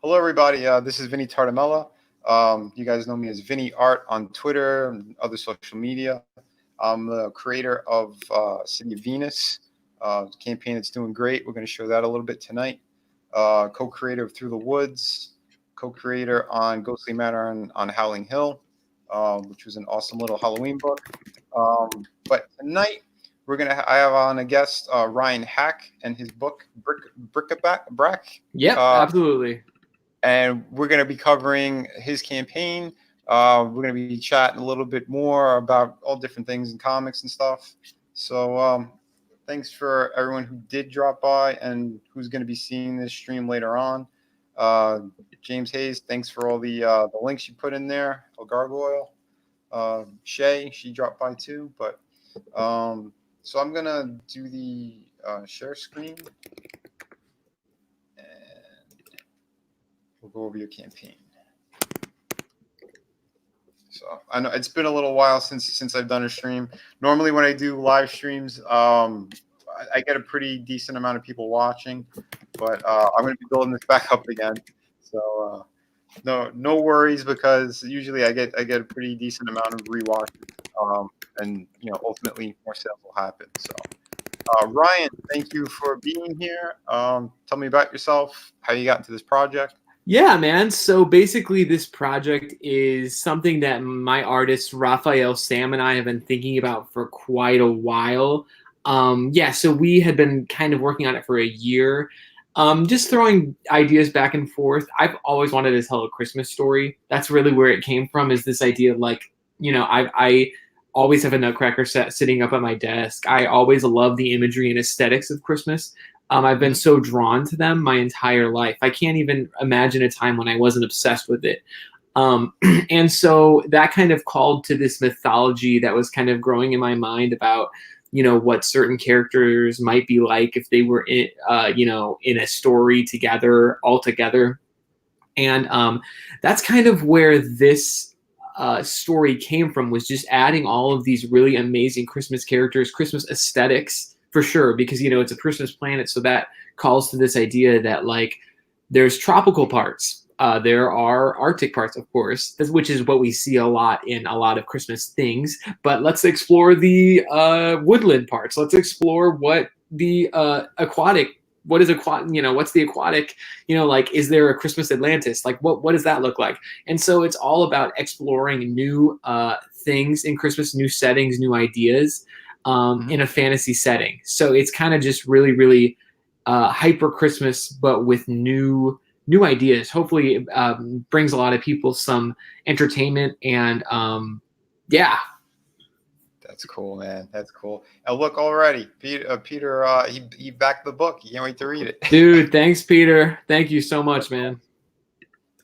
Hello, everybody. This is Vinnie Tartamella. You guys know me as Vinnieart on Twitter and other social media. I'm the creator of City of Venus, campaign that's doing great. We're going to show that a little bit tonight. Co-creator of Through the Woods, co-creator on Ghostly Manor on Howling Hill, which was an awesome little Halloween book. But tonight I have on a guest, Ryan Hack, and his book Brick-a-Brack. Yep, absolutely. And we're going to be covering his campaign. We're going to be chatting a little bit more about all different things in comics and stuff. So thanks for everyone who did drop by and who's going to be seeing this stream later on. James Hayes, thanks for all the links you put in there. El Gargoyle. Shay, she dropped by too. But so I'm going to do the share screen. We'll go over your campaign. So I know it's been a little while since I've done a stream. Normally when I do live streams, I get a pretty decent amount of people watching, but I'm going to be building this back up again. So no worries, because usually I get a pretty decent amount of rewatches, and ultimately more sales will happen. So Ryan, thank you for being here. Tell me about yourself, how you got into this project. Yeah, man. So basically this project is something that my artist, Raphael Sam, and I have been thinking about for quite a while. So we had been kind of working on it for a year, just throwing ideas back and forth. I've always wanted to tell a Christmas story. That's really where it came from, is this idea of I always have a Nutcracker set sitting up at my desk. I always love the imagery and aesthetics of Christmas. I've been so drawn to them my entire life. I can't even imagine a time when I wasn't obsessed with it. And so that kind of called to this mythology that was kind of growing in my mind about, what certain characters might be like if they were in a story all together. And that's kind of where this story came from, was just adding all of these really amazing Christmas characters, Christmas aesthetics, for sure, because it's a Christmas planet, so that calls to this idea that there's tropical parts, there are Arctic parts, of course, which is what we see a lot in a lot of Christmas things. But let's explore the woodland parts. Let's explore what the aquatic. What is aquatic? What's the aquatic? Is there a Christmas Atlantis? What does that look like? And so it's all about exploring new things in Christmas, new settings, new ideas. In a fantasy setting. So it's kind of just really, really hyper Christmas, but with new ideas. Hopefully it brings a lot of people some entertainment, and yeah. That's cool, man. That's cool. And look, already, Peter, he backed the book. You can't wait to read it. Dude, thanks, Peter. Thank you so much, man.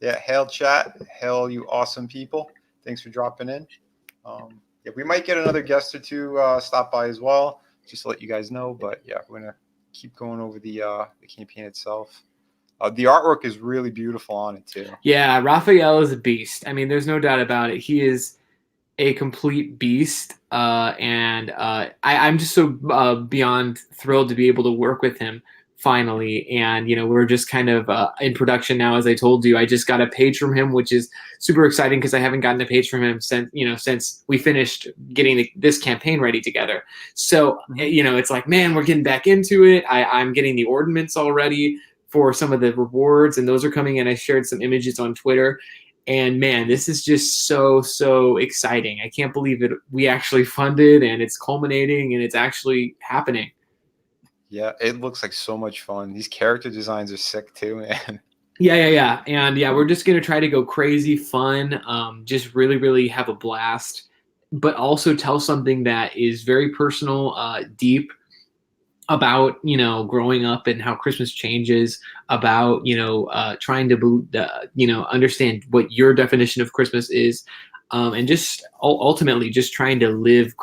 Yeah, hail chat. Hail, you awesome people. Thanks for dropping in. Yeah, we might get another guest or two stop by as well, just to let you guys know. But yeah, we're gonna keep going over the campaign itself. The artwork is really beautiful on it too. Yeah, Raphael is a beast. I mean, there's no doubt about it. He is a complete beast, and I'm just so beyond thrilled to be able to work with him finally. And we're just kind of in production now. As I told you, I just got a page from him, which is super exciting because I haven't gotten a page from him since we finished getting this campaign ready together. So it's like, man, we're getting back into it. I'm getting the ordinance already for some of the rewards, and those are coming in. I shared some images on Twitter, and man, this is just so exciting. I can't believe it. We actually funded, and it's culminating, and it's actually happening. Yeah, it looks like so much fun. These character designs are sick too, man. Yeah. And yeah, we're just going to try to go crazy, fun, just really, really have a blast, but also tell something that is very personal, deep, about, growing up and how Christmas changes, about, trying to, understand what your definition of Christmas is, and just ultimately just trying to live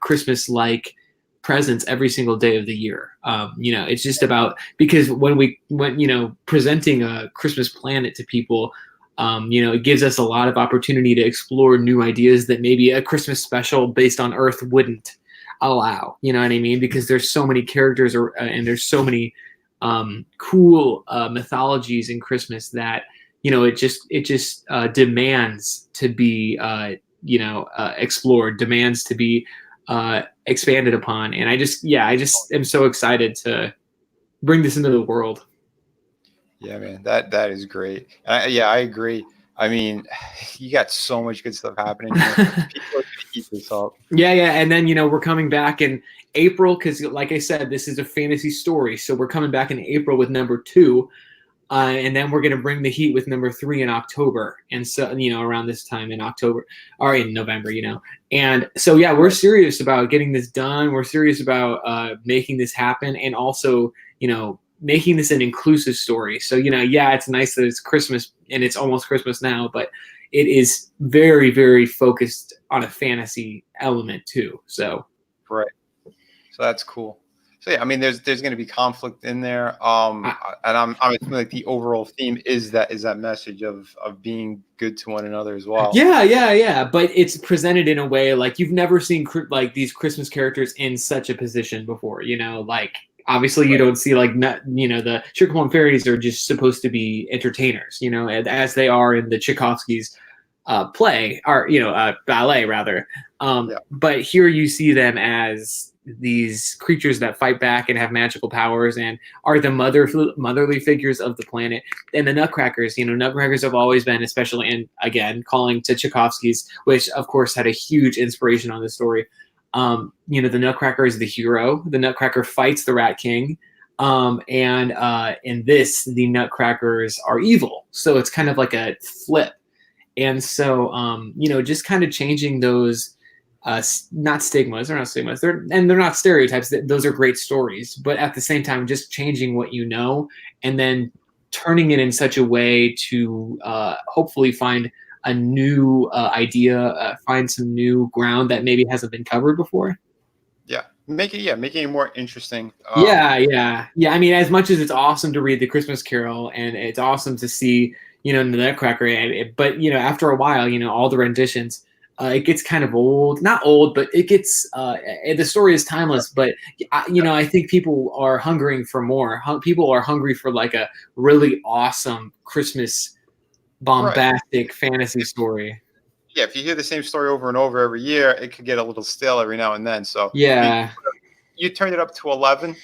Christmas-like presence every single day of the year. It's just about, because when presenting a Christmas planet to people, it gives us a lot of opportunity to explore new ideas that maybe a Christmas special based on Earth wouldn't allow. You know what I mean? Because there's so many characters, and there's so many cool mythologies in Christmas that it just demands to be explored, demands to be expanded upon. And I just am so excited to bring this into the world. Yeah, man, that is great. Yeah, I agree. I mean, you got so much good stuff happening here. People are gonna eat this up. Yeah, and then we're coming back in April because, like I said, this is a fantasy story, so we're coming back in April with number 2, and then we're gonna bring the heat with number 3 in October, and so around this time in October or in November, and so yeah, we're serious about getting this done. We're serious about making this happen, and also making this an inclusive story. So, it's nice that it's Christmas and it's almost Christmas now, but it is very, very focused on a fantasy element too. So, right. So that's cool. So yeah, I mean, there's going to be conflict in there. And I'm assuming like the overall theme is that message of being good to one another as well. Yeah. But it's presented in a way like you've never seen like these Christmas characters in such a position before, like, obviously, you don't see the Sugar Plum Fairies are just supposed to be entertainers, as they are in the Tchaikovsky's play or ballet rather. But here you see them as these creatures that fight back and have magical powers and are the motherly figures of the planet. And the Nutcrackers, Nutcrackers have always been, especially in again calling to Tchaikovsky's, which of course had a huge inspiration on the story. The Nutcracker is the hero. The Nutcracker fights the Rat King. And in this, the Nutcrackers are evil. So it's kind of like a flip. And so, just kind of changing those, not stigmas, they're not stigmas, they're not stereotypes. Those are great stories. But at the same time, just changing what and then turning it in such a way to hopefully find a new idea, find some new ground that maybe hasn't been covered before. Making it more interesting. Yeah. I mean, as much as it's awesome to read the Christmas Carol and it's awesome to see, the Nutcracker, but after a while, all the renditions, it gets kind of old. Not old, but it gets. The story is timeless, but I think people are hungering for more. People are hungry for like a really awesome Christmas bombastic fantasy story. Yeah, if you hear the same story over and over every year, it could get a little stale every now and then. So yeah, you turned it up to 11.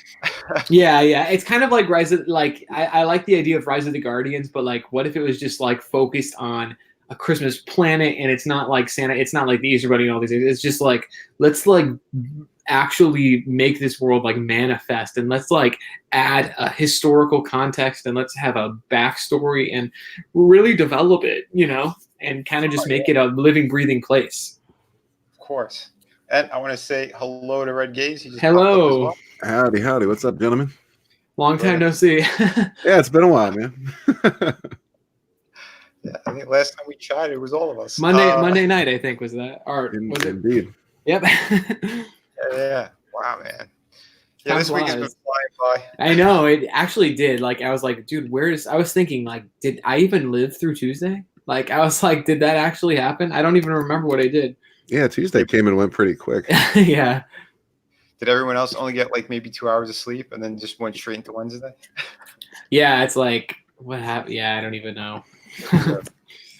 yeah, it's kind of like Rise of, like I like the idea of Rise of the Guardians, but like what if it was just like focused on a Christmas planet and it's not like Santa, it's not like the Easter Bunny and all these things. It's just like let's like actually make this world like manifest, and let's like add a historical context, and let's have a backstory and really develop it, and kind of just make it a living, breathing place. Of course. And I want to say hello to Red Gaze. Hello. Well. Howdy. What's up, gentlemen? Long time no see. Yeah, it's been a while, man. Yeah, I think last time we chatted, it was all of us. Monday night, I think, was that? Or was it? Indeed. Yep. Yeah. Wow, man. Yeah, this week has been flying by. I know, it actually did. Like, I was like, dude, I was thinking, like, did I even live through Tuesday? Like, I was like, did that actually happen? I don't even remember what I did. Yeah, Tuesday came and went pretty quick. Yeah. Did everyone else only get like maybe 2 hours of sleep and then just went straight into Wednesday? Yeah, it's like, what happened? Yeah, I don't even know. Yeah,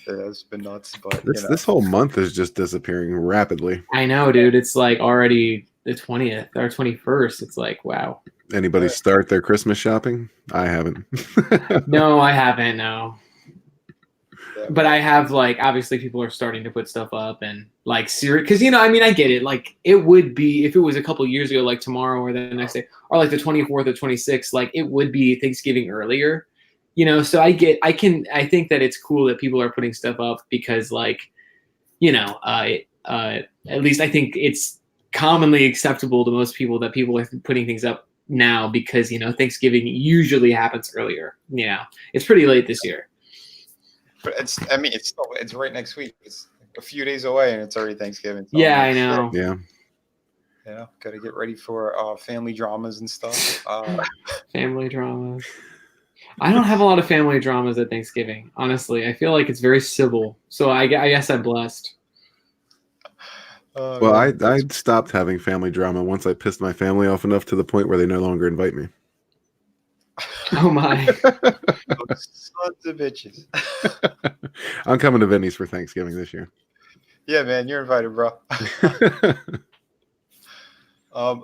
it's been nuts. But this whole month is just disappearing rapidly. I know, dude. It's like already the 20th or 21st. It's like, wow. Anybody start their Christmas shopping? I haven't. No, I haven't. No. But I have, like, obviously people are starting to put stuff up and like serious, because I mean, I get it. Like, it would be, if it was a couple years ago, like tomorrow or the next day, or like the 24th or 26th, like it would be Thanksgiving earlier, so I think that it's cool that people are putting stuff up because, like, at least I think it's commonly acceptable to most people that people are putting things up now because, Thanksgiving usually happens earlier. Yeah. It's pretty late this year. But it's right next week. It's a few days away and it's already Thanksgiving. So yeah, I know. Yeah. Got to get ready for family dramas and stuff. Family dramas. I don't have a lot of family dramas at Thanksgiving, honestly. I feel like it's very civil. So I guess I'm blessed. Well, I stopped having family drama once I pissed my family off enough to the point where they no longer invite me. Oh my. Those sons of bitches. I'm coming to Vinny's for Thanksgiving this year. Yeah, man, you're invited, bro.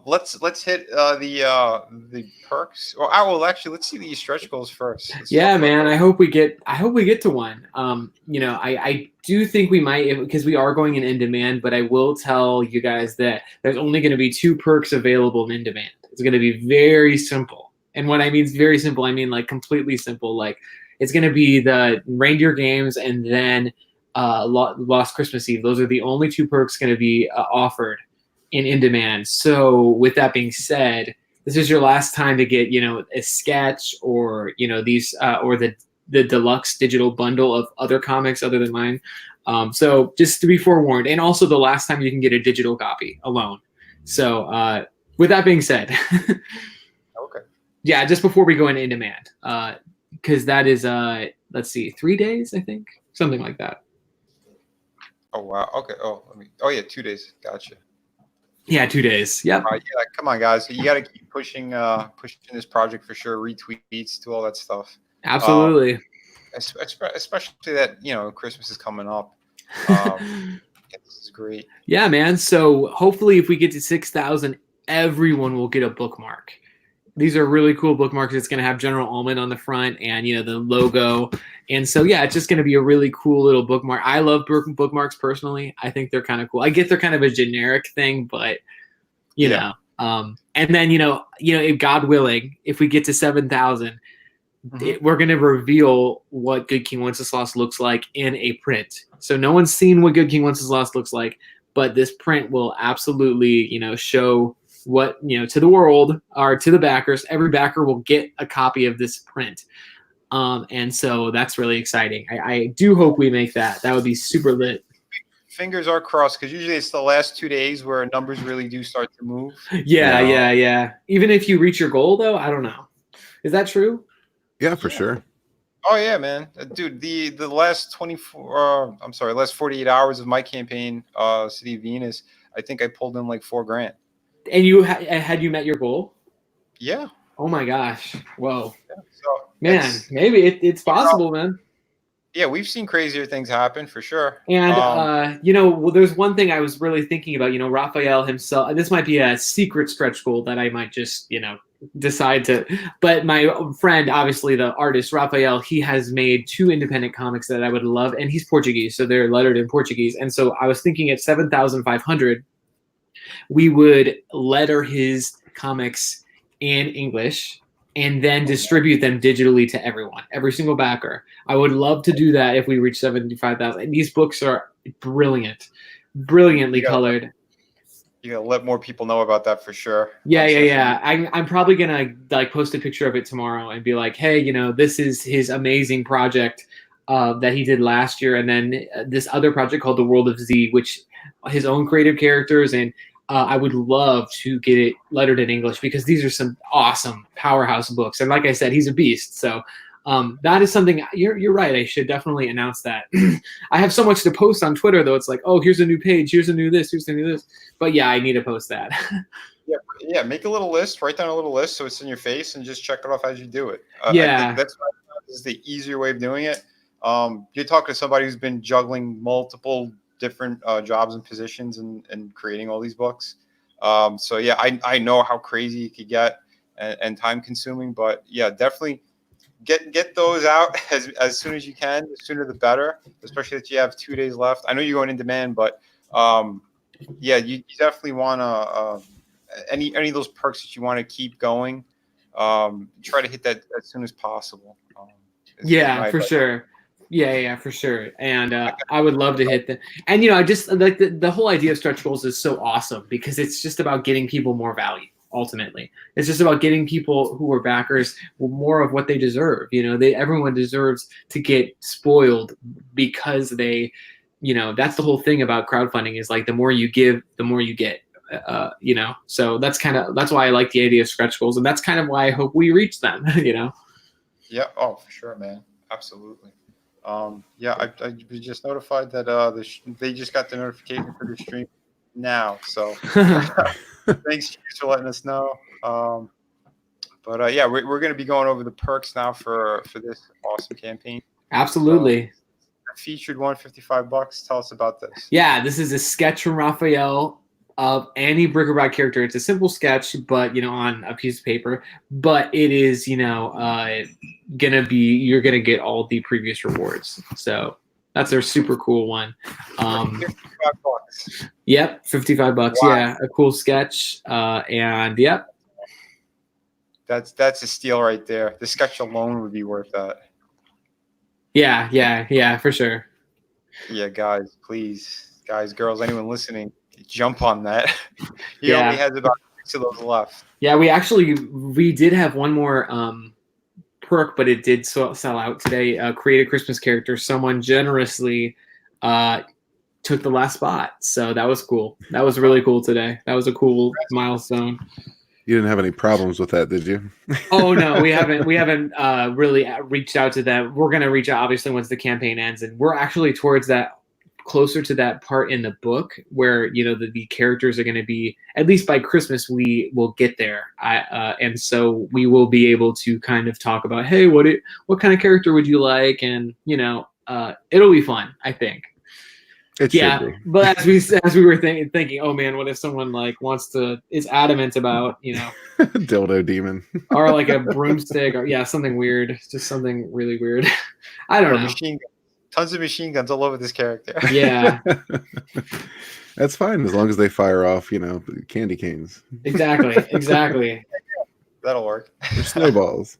Let's hit the perks. Well, actually, let's see the stretch goals first. Let's Yeah, talk about man. those. I hope we get to one. I do think we might, because we are going in demand, but I will tell you guys that there's only going to be 2 perks available in demand. It's going to be very simple. And what I mean is very simple, I mean like completely simple. Like it's going to be the reindeer games and then Lost Christmas Eve. Those are the only 2 perks going to be offered in demand. So with that being said, this is your last time to get, a sketch or, these or the deluxe digital bundle of other comics other than mine. So just to be forewarned, and also the last time you can get a digital copy alone. So with that being said, Okay. yeah, just before we go in demand, because that is, let's see, 3 days, I think, something like that. Oh wow. Okay. Oh yeah, 2 days. Gotcha. Yeah, 2 days. Yep. Yeah, come on, guys. You got to keep pushing this project for sure. Retweets, do all that stuff. Absolutely. Especially that Christmas is coming up. This is great. Yeah, man. So hopefully, if we get to 6,000, everyone will get a bookmark. These are really cool bookmarks. It's going to have General Almond on the front and the logo. And so yeah, it's just going to be a really cool little bookmark. I love bookmarks personally. I think they're kind of cool. I get they're kind of a generic thing, but you know. And then if God willing, if we get to 7,000, we're going to reveal what Good King Wenceslas looks like in a print. So no one's seen what Good King Wenceslas looks like, but this print will absolutely show what to the world or to the backers. Every backer will get a copy of this print, and so that's really exciting. I do hope we make that. That would be super lit. Fingers are crossed, because usually it's the last 2 days where numbers really do start to move. Yeah. Even if you reach your goal, though, I don't know. Is that true? Yeah, for sure. Oh yeah, man, dude. The last 48 hours of my campaign, City of Venus, I think I pulled in like $4,000. And you had you met your goal? Yeah. Oh my gosh! Whoa. Yeah, so man, maybe it's possible, man. Yeah, we've seen crazier things happen for sure. And there's one thing I was really thinking about. Raphael himself. This might be a secret stretch goal that I might just decide to. But my friend, obviously the artist Raphael, he has made 2 independent comics that I would love, and he's Portuguese, so they're lettered in Portuguese. And so I was thinking at 7,500. We would letter his comics in English and then distribute them digitally to everyone, every single backer. I would love to do that if we reach 75,000. These books are brilliantly colored. You gotta let more people know about that for sure. Yeah. I'm probably gonna post a picture of it tomorrow and be like, hey, this is his amazing project that he did last year, and then this other project called The World of Z, which his own creative characters, and I would love to get it lettered in English, because these are some awesome powerhouse books. And like I said, he's a beast. So that is something you're right. I should definitely announce that. I have so much to post on Twitter, though. It's like, oh, here's a new page. Here's a new this. Here's a new this. But yeah, I need to post that. Yeah. Make a little list. Write down a little list so it's in your face, and just check it off as you do it. Yeah. I think that's is the easier way of doing it. You're talking to somebody who's been juggling multiple different jobs and positions and creating all these books. So yeah, I know how crazy it could get and time consuming, but yeah, definitely get those out as soon as you can. The sooner the better, especially that you have 2 days left. I know you're going in demand, but yeah, you definitely want to any of those perks that you want to keep going. Try to hit that as soon as possible. Yeah, for sure. Yeah, for sure. And I would love to hit them. And I just like the whole idea of stretch goals is so awesome, because it's just about getting people more value. Ultimately, it's just about getting people who are backers more of what they deserve. Everyone deserves to get spoiled, because they, that's the whole thing about crowdfunding, is like the more you give, the more you get. So that's why I like the idea of stretch goals, and that's kind of why I hope we reach them. Yeah. Oh, for sure, man. Absolutely. Yeah, I was just notified that they just got the notification for the stream now. So thanks for letting us know. But yeah, we're going to be going over the perks now for this awesome campaign. Absolutely. Featured $155. Tell us about this. Yeah, this is a sketch from Raphael of any bric-a-brac character. It's a simple sketch, but on a piece of paper. But it is, you're gonna get all the previous rewards. So that's our super cool one. $55. Yep, $55. Wow. Yeah, a cool sketch. And yep. That's a steal right there. The sketch alone would be worth that. Yeah, for sure. Yeah, guys, please, guys, girls, anyone listening, jump on that. He Yeah. only has about 6 of those left. Yeah, we did have one more perk, but it did sell out today. Create a Christmas character. Someone generously took the last spot, so that was cool. That was really cool today. That was a cool milestone. You didn't have any problems with that, did you? Oh no, we haven't really reached out to them. We're gonna reach out obviously once the campaign ends, and we're actually towards that, closer to that part in the book where the characters are going to be, at least by Christmas we will get there. And so we will be able to kind of talk about, hey, what kind of character would you like, and it'll be fun, I think. It should be. But as we were thinking, oh man, what if someone is adamant about dildo demon or like a broomstick or something weird, just something really weird. I don't know. Tons of machine guns all over this character. Yeah. That's fine as long as they fire off candy canes. Exactly. That'll work. Or snowballs.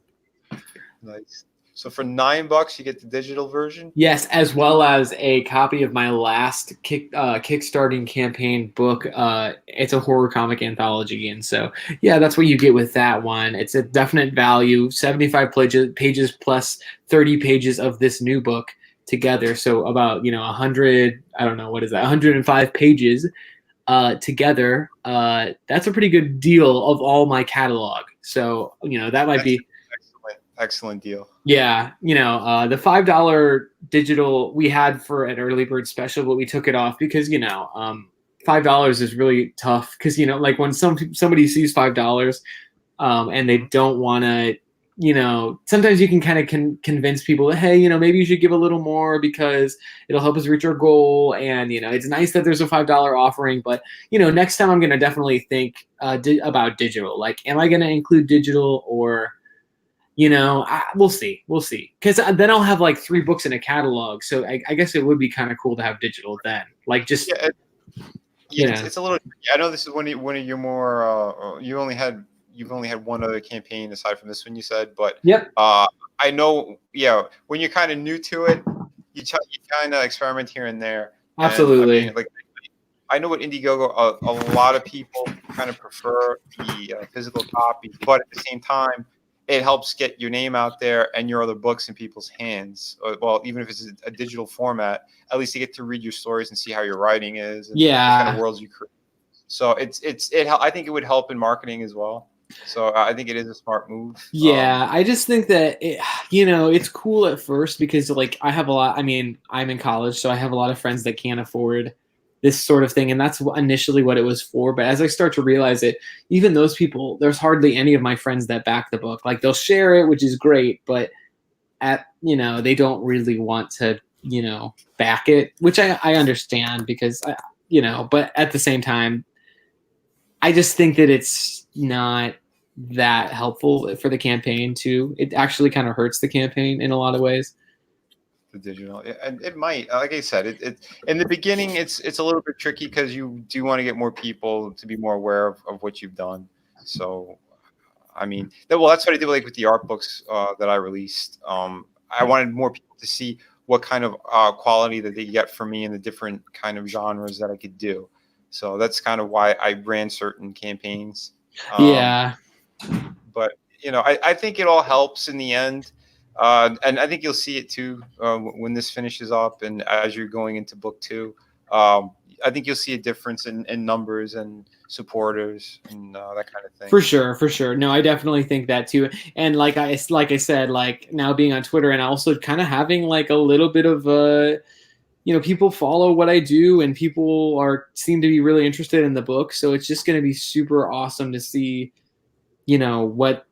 Nice. So for $9, you get the digital version? Yes, as well as a copy of my last Kickstarting campaign book. It's a horror comic anthology. And so, yeah, that's what you get with that one. It's a definite value, 75 pages plus 30 pages of this new book together. So about, 100, I don't know, what is that, 105 pages together. That's a pretty good deal of all my catalog. So, that might be... Excellent deal. Yeah, the $5 digital we had for an early bird special, but we took it off because $5 is really tough because like when somebody sees $5 and they don't want to, sometimes you can kind of convince people that, hey, maybe you should give a little more because it'll help us reach our goal, and it's nice that there's a $5 offering, but next time I'm gonna definitely think about digital. Like, am I gonna include digital or we'll see. Because then I'll have like 3 books in a catalog. So I guess it would be kind of cool to have digital then. Like just, it's a little. I know this is one of your more. You've only had one other campaign aside from this one you said, but yep. I know. Yeah, when you're kind of new to it, you kind of experiment here and there. Absolutely. And, I know with Indiegogo, a lot of people kind of prefer the physical copy, but at the same time, it helps get your name out there and your other books in people's hands. Well, even if it's a digital format, at least they get to read your stories and see how your writing is and what kind of worlds you create. So I think it would help in marketing as well. So I think it is a smart move. Yeah, I just think that it's cool at first because I have a lot. I mean, I'm in college, so I have a lot of friends that can't afford this sort of thing, and that's initially what it was for. But as I start to realize it, even those people, there's hardly any of my friends that back the book. Like, they'll share it, which is great, but they don't really want to back it, which I understand because but at the same time, I just think that it's not that helpful for the campaign too. It actually kind of hurts the campaign in a lot of ways. The digital, and it might, like I said, it in the beginning it's a little bit tricky because you do want to get more people to be more aware of what you've done. So I mean, that's what I did with the art books that I released. I wanted more people to see what kind of quality that they get from me in the different kind of genres that I could do. So that's kind of why I ran certain campaigns. Yeah, but I think it all helps in the end. And I think you'll see it too when this finishes up, and as you're going into book 2, I think you'll see a difference in numbers and supporters and that kind of thing. For sure. No, I definitely think that too. And like I said, like now being on Twitter and also kind of having like a little bit of people follow what I do, and people seem to be really interested in the book. So it's just going to be super awesome to see, what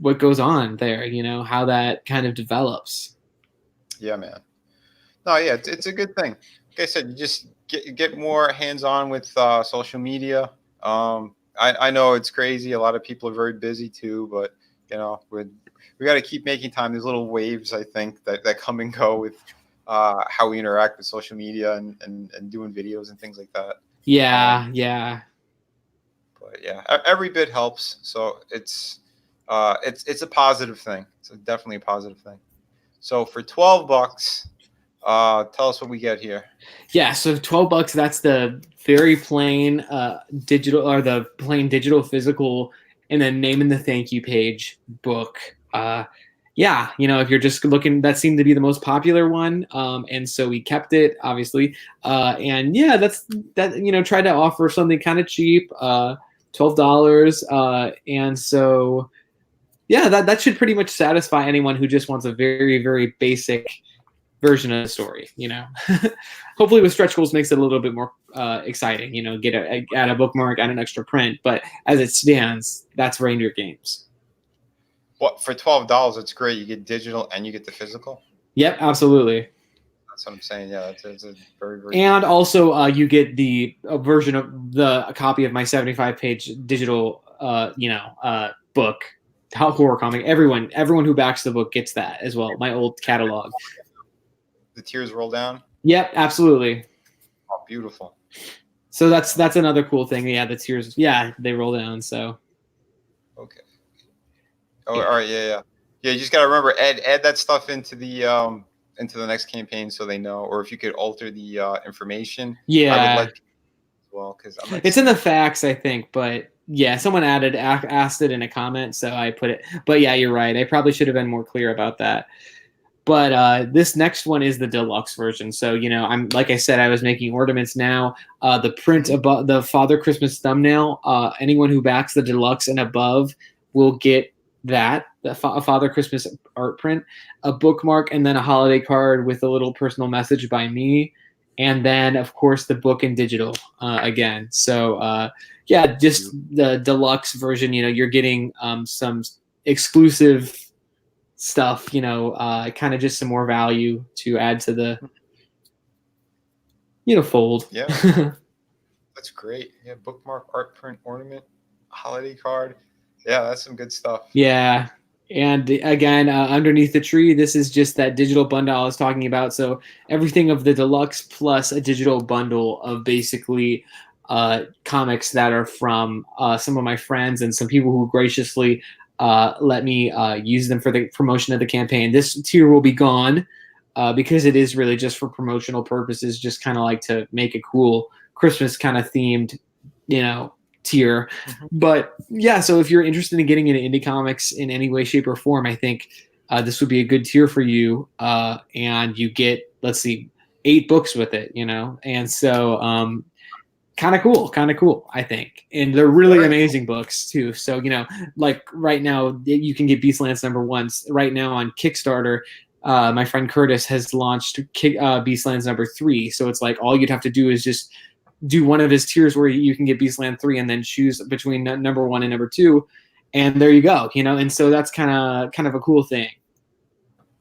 what goes on there, how that kind of develops. Yeah, man. No, yeah, it's a good thing. Like I said, you just get more hands on with social media. I know it's crazy. A lot of people are very busy too, but we got to keep making time. There's little waves, I think, that come and go with how we interact with social media and doing videos and things like that. Yeah. But yeah, every bit helps. So it's a positive thing. It's definitely a positive thing. So for $12, tell us what we get here. Yeah, so $12, that's the very plain digital, or the plain digital physical, and then name in the thank you page book. Yeah, if you're just looking, that seemed to be the most popular one, and so we kept it, obviously. And yeah, that's that. Try to offer something kind of cheap, $12, and so yeah, that should pretty much satisfy anyone who just wants a very, very basic version of the story. Hopefully with stretch goals makes it a little bit more exciting. Add a bookmark, add an extra print, but as it stands, that's Reindeer Games. Well, for $12, it's great. You get digital and you get the physical. Yep, absolutely. That's what I'm saying. Yeah, it's a very, very. And also, you get the version of a copy of my 75-page digital, book, horror comic. Everyone who backs the book gets that as well. My old catalog. The tears roll down. Yep, absolutely. Oh, beautiful. So that's another cool thing. Yeah, the tears. Yeah, they roll down. So. Okay. Oh, yeah. All right. Yeah. You just gotta remember, add that stuff into the next campaign so they know, or if you could alter the information. Yeah. I would like as well, because it's in the facts, I think, but yeah, someone asked it in a comment, so I put it. But yeah, you're right. I probably should have been more clear about that. But this next one is the deluxe version. So, I'm like I said, I was making ornaments now. The print above the Father Christmas thumbnail, anyone who backs the deluxe and above will get that, the Father Christmas art print, a bookmark, and then a holiday card with a little personal message by me. And then, of course, the book in digital again. So, yeah, just the deluxe version, you're getting some exclusive stuff, kind of just some more value to add to the, fold. Yeah, that's great. Yeah, bookmark, art print, ornament, holiday card. Yeah, that's some good stuff. Yeah. And again, underneath the tree, this is just that digital bundle I was talking about. So everything of the deluxe plus a digital bundle of basically comics that are from some of my friends and some people who graciously let me use them for the promotion of the campaign. This tier will be gone because it is really just for promotional purposes, just kind of like to make a cool Christmas kind of themed, tier. Mm-hmm. But yeah, so if you're interested in getting into indie comics in any way, shape, or form, I think this would be a good tier for you. And you get, let's see, 8 books with it, and so kind of cool, I think. And they're really amazing books too. So, like right now you can get Beastlands #1 right now on Kickstarter. My friend Curtis has launched Beastlands #3. So it's like all you'd have to do is just do one of his tiers where you can get Beastland 3 and then choose between #1 and #2. And there you go, and so that's kind of a cool thing.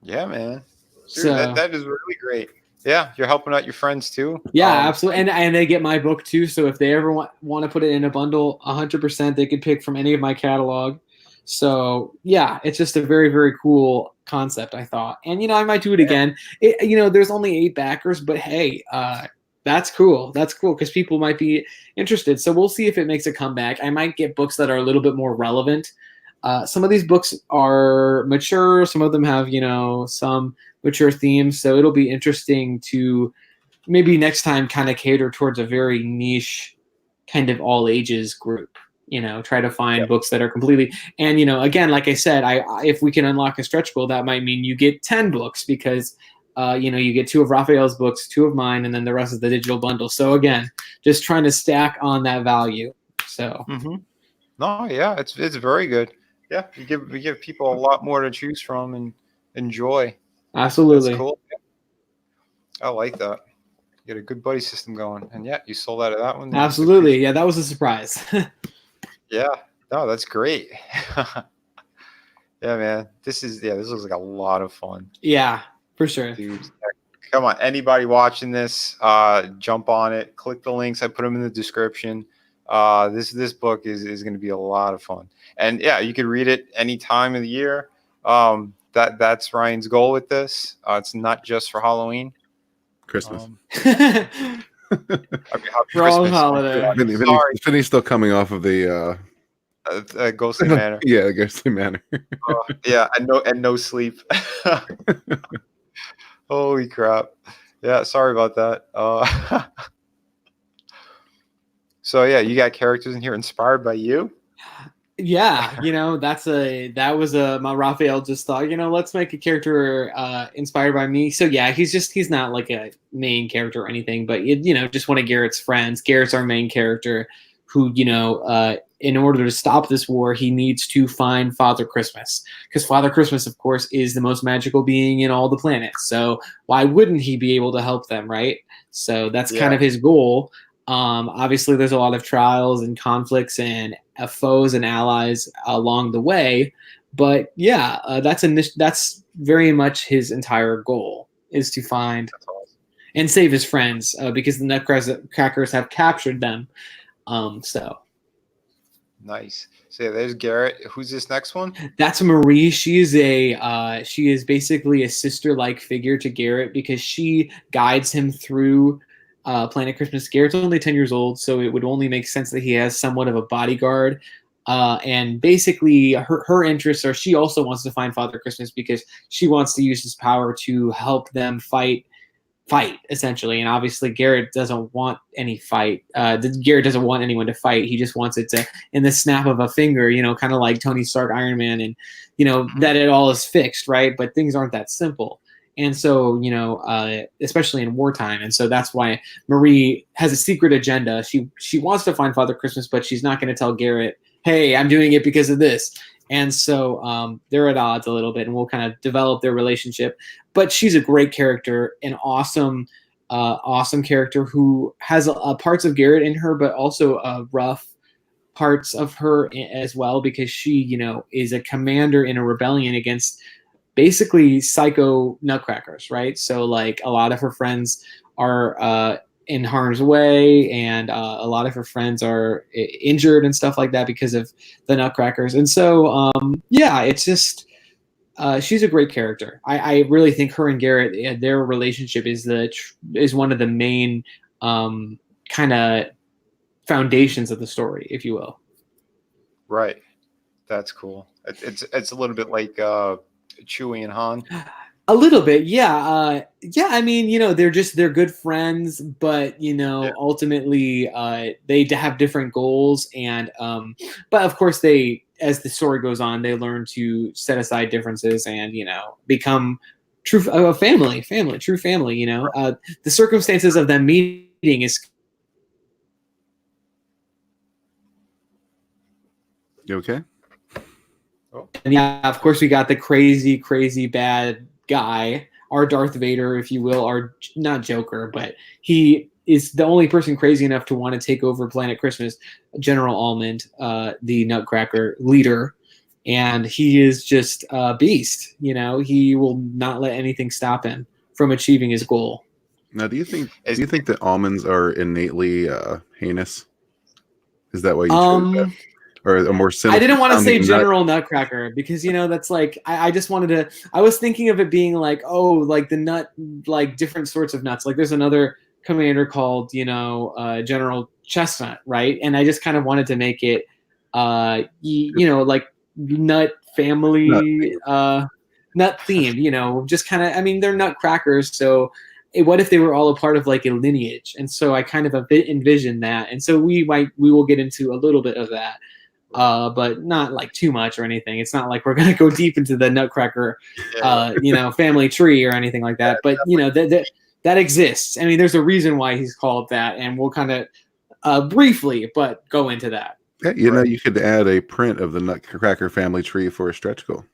Yeah, man. Dude, so that is really great. Yeah, you're helping out your friends too. Yeah, absolutely. And they get my book too. So if they ever want to put it in a bundle, 100% they could pick from any of my catalog. So yeah, it's just a very, very cool concept, I thought. And, I might do it again. There's only 8 backers, but hey, that's cool. That's cool because people might be interested. So we'll see if it makes a comeback. I might get books that are a little bit more relevant. Some of these books are mature. Some of them have, some mature themes. So it'll be interesting to maybe next time kind of cater towards a very niche kind of all ages group, try to find books that are completely, and, again, like I said, if we can unlock a stretch goal, that might mean you get 10 books because, you get 2 of Raphael's books, 2 of mine, and then the rest is the digital bundle. So again, just trying to stack on that value. So, no, yeah, it's very good. Yeah, we give people a lot more to choose from and enjoy. Absolutely. That's cool. I like that. You get a good buddy system going, and yeah, you sold out of that one. Absolutely, yeah, that was a surprise. Yeah, no, that's great. Yeah, man. This looks like a lot of fun. Yeah, for sure. Dude, come on. Anybody watching this, jump on it. Click the links. I put them in the description. This book is going to be a lot of fun. And yeah, you could read it any time of the year. That's Ryan's goal with this. It's not just for Halloween. Christmas. For all holiday. Vinny's still coming off of the ghostly manor. Yeah, ghostly manor. Yeah, and no sleep. Holy crap. Yeah, sorry about that. So yeah, you got characters in here inspired by you? Yeah, that was my Raphael just thought, let's make a character inspired by me. So yeah, he's not like a main character or anything, but just one of Garrett's friends. Garrett's our main character who, in order to stop this war, he needs to find Father Christmas, because Father Christmas, of course, is the most magical being in all the planets. So why wouldn't he be able to help them, right? So that's kind of his goal. Obviously, there's a lot of trials and conflicts and foes and allies along the way, but yeah, that's very much his entire goal, is to find and save his friends, because the Nutcrackers have captured them. So nice. So yeah, there's Garrett. Who's this next one? That's Marie. She is basically a sister-like figure to Garrett, because she guides him through Planet Christmas. Garrett's only 10 years old, so it would only make sense that he has somewhat of a bodyguard. And basically, her interests are, she also wants to find Father Christmas because she wants to use his power to help them fight essentially. And obviously, Garrett doesn't want any fight. Garrett doesn't want anyone to fight. He just wants it to, in the snap of a finger, kind of like Tony Stark, Iron Man, and that it all is fixed, right? But things aren't that simple. And so, especially in wartime. And so that's why Marie has a secret agenda. She wants to find Father Christmas, but she's not going to tell Garrett, hey, I'm doing it because of this. And so they're at odds a little bit, and we'll kind of develop their relationship. But she's a great character, an awesome character who has parts of Garrett in her, but also rough parts of her as well, because she, is a commander in a rebellion against basically psycho Nutcrackers, right? So like a lot of her friends are in harm's way, and a lot of her friends are injured and stuff like that because of the Nutcrackers. And so yeah, it's just she's a great character. I really think her and Garrett, their relationship is one of the main kind of foundations of the story, if you will. Right, that's cool. It's a little bit like Chewie and Han. A little bit, yeah. I mean, they're good friends, but ultimately they have different goals, and but of course as the story goes on, they learn to set aside differences and become true true family. The circumstances of them meeting is. You okay? And yeah, of course, we got the crazy bad guy, our Darth Vader, if you will, our not Joker, but he is the only person crazy enough to want to take over Planet Christmas, General Almond, the Nutcracker leader, and he is just a beast. He will not let anything stop him from achieving his goal. Now, do you think that almonds are innately heinous? Is that why you chose that? Or a more simple. I didn't want to say General Nutcracker because that's like I just wanted to. I was thinking of it being like, oh, like the nut, like different sorts of nuts. Like there's another commander called General Chestnut, right? And I just kind of wanted to make it like nut family, nut themed. Just kind of. I mean, they're nutcrackers, so. What if they were all a part of like a lineage? And so I kind of envisioned that, and so we will get into a little bit of that. But not like too much or anything. It's not like we're going to go deep into the Nutcracker, family tree or anything like that. But that exists. I mean, there's a reason why he's called that, and we'll kind of briefly, but go into that. Yeah, you could add a print of the Nutcracker family tree for a stretch goal.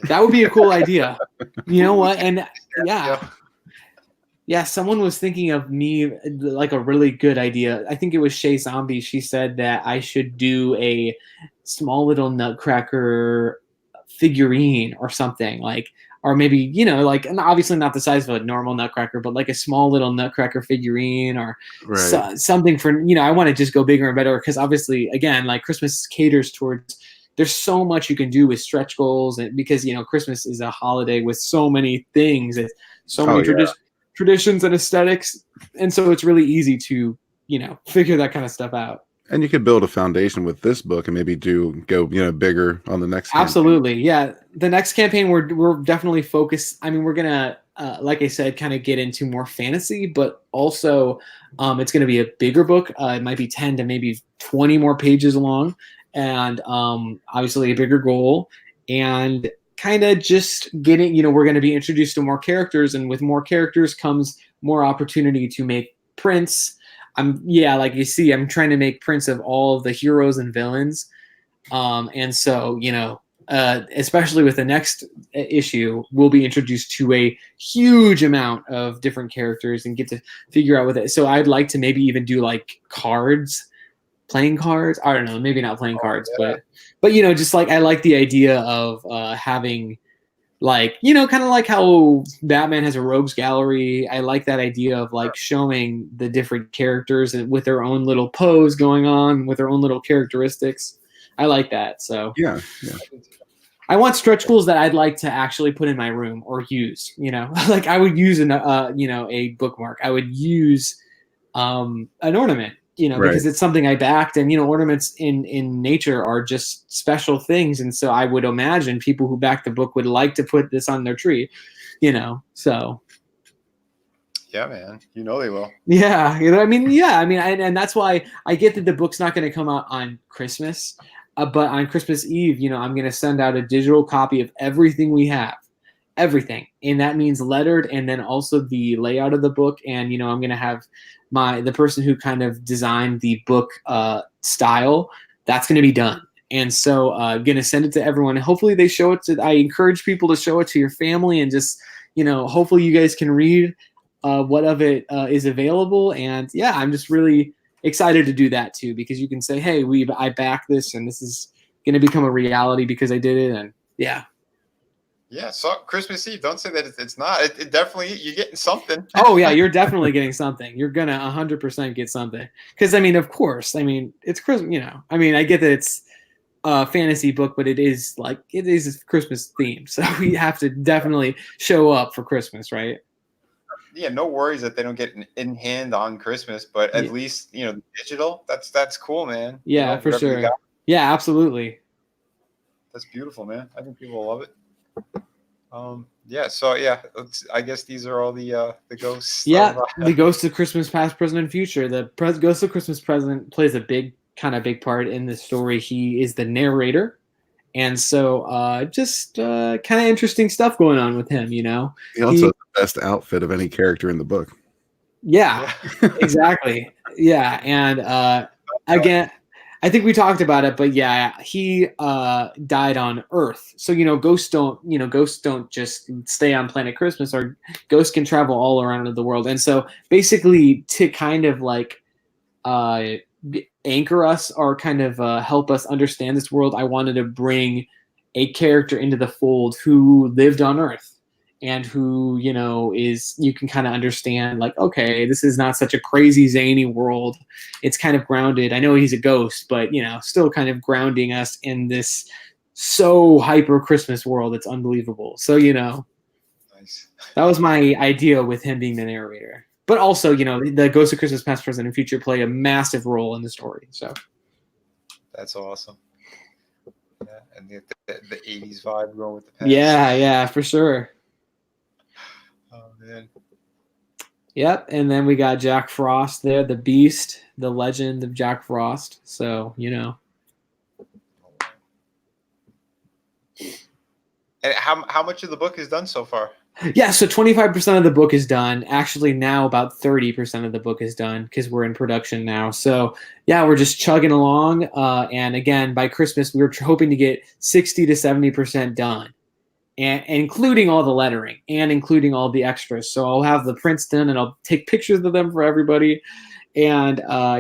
That would be a cool idea. You know what? And yeah, someone was thinking of me like a really good idea. I think it was Shay Zombie. She said that I should do a small little Nutcracker figurine or something, like, or maybe, you know, like, and obviously not the size of a normal Nutcracker, but like a small little Nutcracker figurine, or Right. something for, you know, I want to just go bigger and better, because obviously, again, like, Christmas caters towards, there's so much you can do with stretch goals, and because, you know, Christmas is a holiday with so many things, and so many traditions and aesthetics, and so it's really easy to, you know, figure that kind of stuff out. And you could build a foundation with this book and maybe go, you know, bigger on the next campaign. Absolutely. Yeah. The next campaign, we're definitely focused. I mean, we're going to, like I said, kind of get into more fantasy, but also it's going to be a bigger book. It might be 10 to maybe 20 more pages long, and obviously a bigger goal, and kind of just getting, you know, we're going to be introduced to more characters, and with more characters comes more opportunity to make prints. Like you see, I'm trying to make prints of all of the heroes and villains. And so, you know, especially with the next issue, we'll be introduced to a huge amount of different characters and get to figure out with it. So I'd like to maybe even do like playing cards. I don't know, maybe not playing cards, but, you know, just like, I like the idea of having, like, you know, kind of like how Batman has a rogues gallery. I like that idea of like showing the different characters and with their own little pose going on, with their own little characteristics. I like that. So yeah. I want stretch goals that I'd like to actually put in my room or use, you know, like I would use you know, a bookmark. I would use an ornament, you know, because it's something I backed, and, you know, ornaments in nature are just special things. And so I would imagine people who back the book would like to put this on their tree, you know, so. Yeah, man, you know they will. Yeah, you know, I mean, and that's why I get that the book's not going to come out on Christmas, but on Christmas Eve, you know, I'm going to send out a digital copy of everything we have, everything, and that means lettered, and then also the layout of the book, and, you know, I'm going to have the person who kind of designed the book style, that's going to be done. And so I'm going to send it to everyone, and hopefully they show it to, I encourage people to show it to your family, and just, you know, hopefully you guys can read what of it is available. And yeah, I'm just really excited to do that too, because you can say, hey, I back this, and this is going to become a reality because I did it. And yeah. Yeah, so Christmas Eve, don't say that it's not. It definitely, you're getting something. Oh, yeah, you're definitely getting something. You're going to 100% get something. Because, I mean, of course, I mean, it's Christmas, you know. I mean, I get that it's a fantasy book, but it is Christmas themed. So we have to definitely show up for Christmas, right? Yeah, no worries that they don't get in hand on Christmas, but at least, you know, digital, that's cool, man. Yeah, you know, for sure. Yeah, absolutely. That's beautiful, man. I think people will love it. Yeah, so yeah, I guess these are all the ghosts. Yeah, the Ghost of Christmas Past, Present, and Future. The Ghost of Christmas Present plays a big part in the story. He is the narrator, and so just kind of interesting stuff going on with him, you know. He also has the best outfit of any character in the book. Yeah. Exactly. Yeah, and again, I think we talked about it, but yeah, he died on Earth. So, you know, ghosts don't just stay on Planet Christmas, or ghosts can travel all around the world. And so basically, to kind of like anchor us, or kind of help us understand this world, I wanted to bring a character into the fold who lived on Earth, and who, you know, you can kind of understand, like, okay, this is not such a crazy zany world. It's kind of grounded. I know he's a ghost, but, you know, still kind of grounding us in this so hyper Christmas world. It's unbelievable. So, you know, nice. That was my idea with him being the narrator. But also, you know, the Ghost of Christmas Past, Present, and Future play a massive role in the story. So that's awesome. Yeah, and the 80s vibe going with the past. Yeah, for sure. Oh, man. Yep, and then we got Jack Frost there, the Beast, the legend of Jack Frost. So, you know. And how much of the book is done so far? Yeah, so 25% of the book is done. Actually, now about 30% of the book is done, because we're in production now. So, yeah, we're just chugging along. And again, by Christmas, we were hoping to get 60 to 70% done, and including all the lettering and including all the extras. So I'll have the prints done, and I'll take pictures of them for everybody. And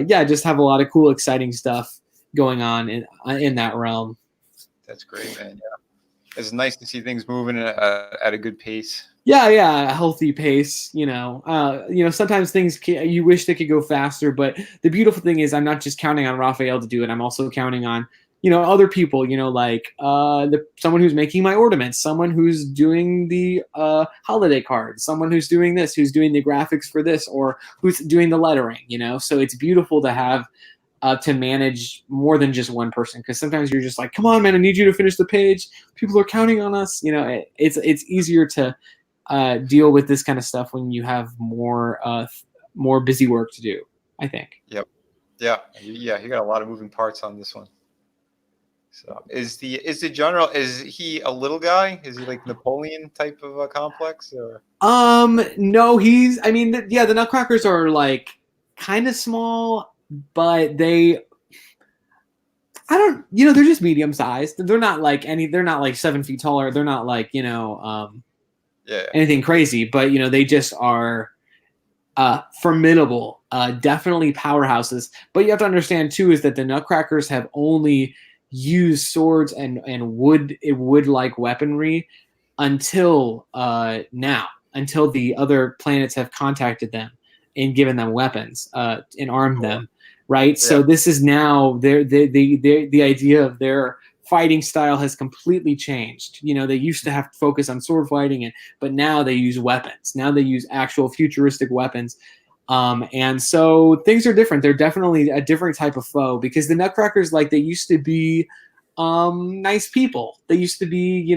yeah, just have a lot of cool, exciting stuff going on in that realm. That's great, man. Yeah. it's nice to see things moving at a good pace. Yeah, a healthy pace. Sometimes you wish they could go faster, but the beautiful thing is, I'm not just counting on Raphael to do it. I'm also counting on other people. Like someone who's making my ornaments, someone who's doing the holiday cards, someone who's doing this, who's doing the graphics for this, or who's doing the lettering. So it's beautiful to have. To manage more than just one person, because sometimes you're just like, come on, man, I need you to finish the page. People are counting on us. It's easier to deal with this kind of stuff when you have more busy work to do, I think. Yep. Yeah. You got a lot of moving parts on this one. So is the general, is he a little guy? Is he like Napoleon type of a complex, or? No, the Nutcrackers are like kind of small, but they're just medium sized. They're not like 7 feet taller. They're not like, anything crazy, but they just are formidable, definitely powerhouses. But you have to understand too is that the Nutcrackers have only used swords and wood-like weaponry until now, until the other planets have contacted them and given them weapons and armed them. Right. Yeah. So this is now the idea of their fighting style has completely changed. They used to have to focus on sword fighting, but now they use weapons. Now they use actual futuristic weapons. And so things are different. They're definitely a different type of foe, because the Nutcrackers, like, they used to be nice people. They used to be,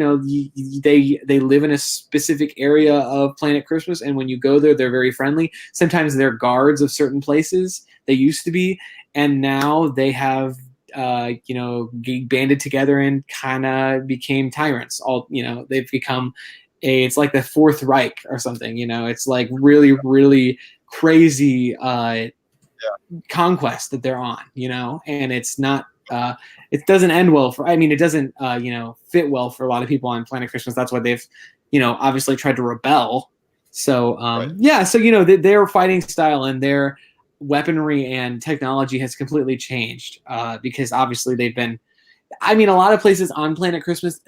they live in a specific area of Planet Christmas, and when you go there, they're very friendly. Sometimes they're guards of certain places. They used to be, and now they have banded together and kind of became tyrants. They've become it's like the Fourth Reich or something. It's like really, really crazy conquest that they're on. And it's not. It doesn't end well it doesn't fit well for a lot of people on Planet Christmas. That's why they've obviously tried to rebel. So right. So their fighting style and their weaponry and technology has completely changed because obviously they've been. A lot of places on Planet Christmas,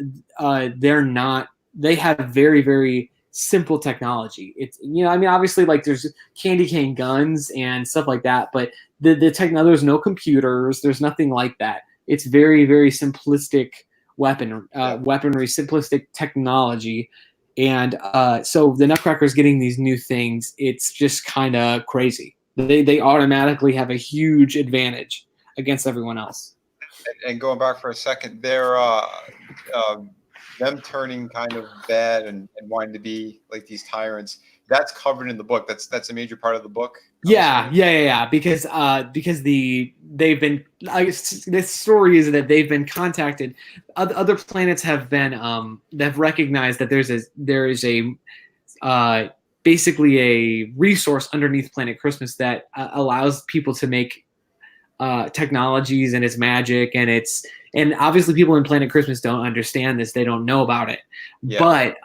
they have very, very simple technology. It's obviously, like, there's candy cane guns and stuff like that, but there's no computers, there's nothing like that. It's very, very simplistic weaponry, simplistic technology. And so the Nutcrackers getting these new things, it's just kind of crazy. They automatically have a huge advantage against everyone else. And going back for a second, they're them turning kind of bad and wanting to be like these tyrants. That's covered in the book. That's a major part of the book. Yeah. Because they've been. This story is that they've been contacted. Other planets have been. They've recognized that there is a basically a resource underneath Planet Christmas that allows people to make technologies, and it's magic, and obviously people in Planet Christmas don't understand this. They don't know about it. Yeah. But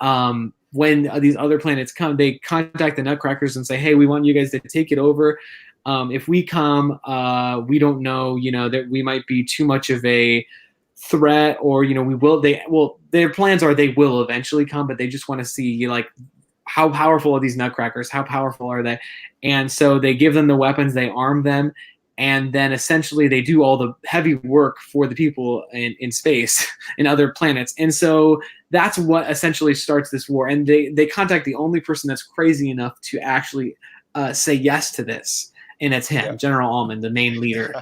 when these other planets come, they contact the Nutcrackers and say, hey, we want you guys to take it over. If we come, we don't know, that we might be too much of a threat, or, their plans are they will eventually come, but they just want to see, like, how powerful are these Nutcrackers? How powerful are they? And so they give them the weapons, they arm them, and then essentially they do all the heavy work for the people in space, in other planets. And so that's what essentially starts this war. And they contact the only person that's crazy enough to actually say yes to this. And it's him, General Almond, the main leader.